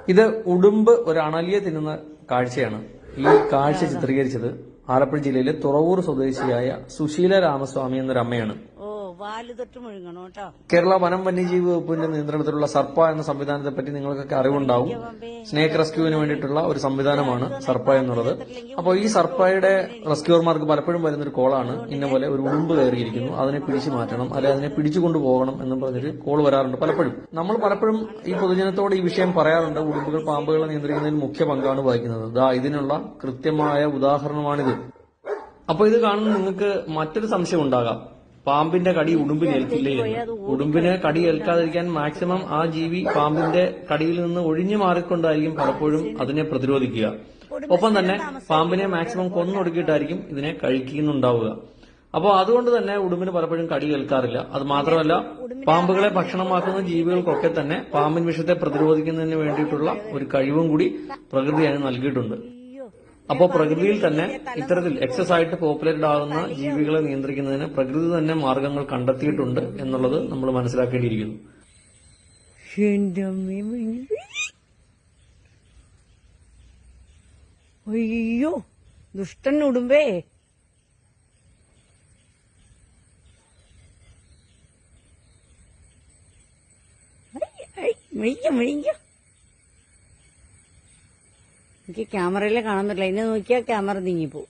ഇത് ഉടുമ്പ് ഒരു അണലിയെ തിന്നുന്ന കാഴ്ചയാണ്. ഈ കാഴ്ച ചിത്രീകരിച്ചത് ആലപ്പുഴ ജില്ലയിലെ തുറവൂർ സ്വദേശിയായ സുശീല രാമസ്വാമി എന്നൊരു അമ്മയാണ്. കേരള വനം വന്യജീവി വകുപ്പിന്റെ നിയന്ത്രണത്തിലുള്ള സർപ്പ എന്ന സംവിധാനത്തെ പറ്റി നിങ്ങൾക്കൊക്കെ അറിവുണ്ടാവും. സ്നേക്ക് റെസ്ക്യൂവിന് വേണ്ടിയിട്ടുള്ള ഒരു സംവിധാനമാണ് സർപ്പ എന്നുള്ളത്. അപ്പോൾ ഈ സർപ്പയുടെ റെസ്ക്യൂർമാർക്ക് പലപ്പോഴും വരുന്നൊരു കോളാണ്, ഇന്ന പോലെ ഒരു ഉടുമ്പ് കയറിയിരിക്കുന്നു, അതിനെ പിടിച്ചു മാറ്റണം, അല്ലെ അതിനെ പിടിച്ചു കൊണ്ടുപോകണം എന്നും പറഞ്ഞൊരു കോൾ വരാറുണ്ട്. നമ്മൾ പലപ്പോഴും ഈ പൊതുജനത്തോട് ഈ വിഷയം പറയാറുണ്ട്. ഉടുമ്പുകൾ പാമ്പുകളെ നിയന്ത്രിക്കുന്നതിൽ മുഖ്യ പങ്കാണ് വഹിക്കുന്നത്. ഇതിനുള്ള കൃത്യമായ ഉദാഹരണമാണിത്. അപ്പോൾ ഇത് കാണുന്ന നിങ്ങൾക്ക് മറ്റൊരു സംശയം ഉണ്ടാകാം, പാമ്പിന്റെ കടി ഉടുമ്പിന് ഏൽക്കില്ലേ എന്ന്. ഉടുമ്പിന് കടി ഏൽക്കാതിരിക്കാൻ മാക്സിമം ആ ജീവി പാമ്പിന്റെ കടിയിൽ നിന്ന് ഒഴിഞ്ഞു മാറിക്കൊണ്ടായിരിക്കും പലപ്പോഴും അതിനെ പ്രതിരോധിക്കുക. ഒപ്പം തന്നെ പാമ്പിനെ മാക്സിമം കൊന്നൊടുക്കിയിട്ടായിരിക്കും ഇതിനെ കഴിക്കുന്നുണ്ടാവുക. അപ്പോൾ അതുകൊണ്ട് തന്നെ ഉടുമ്പിന് പലപ്പോഴും കടി ഏൽക്കാറില്ല. അത് മാത്രമല്ല, പാമ്പുകളെ ഭക്ഷണമാക്കുന്ന ജീവികൾക്കൊക്കെ തന്നെ പാമ്പിൻ വിഷത്തെ പ്രതിരോധിക്കുന്നതിന് വേണ്ടിയിട്ടുള്ള ഒരു കഴിവും കൂടി പ്രകൃതി അതിന് നൽകിയിട്ടുണ്ട്. അപ്പോൾ പ്രകൃതിയിൽ തന്നെ ഇത്തരത്തിൽ എക്സസ് ആയിട്ട് പോപ്പുലേറ്റഡ് ആകുന്ന ജീവികളെ നിയന്ത്രിക്കുന്നതിന് പ്രകൃതി തന്നെ മാർഗങ്ങൾ കണ്ടെത്തിയിട്ടുണ്ട് എന്നുള്ളത് നമ്മൾ മനസ്സിലാക്കേണ്ടിയിരിക്കുന്നു. അയ്യോ, ദുഷ്ടൻ ഉടുമ്പേ. എനിക്ക് ക്യാമറയിലെ കാണുന്നില്ല, എന്നെ നോക്കിയാൽ ക്യാമറ നീങ്ങിപ്പോ.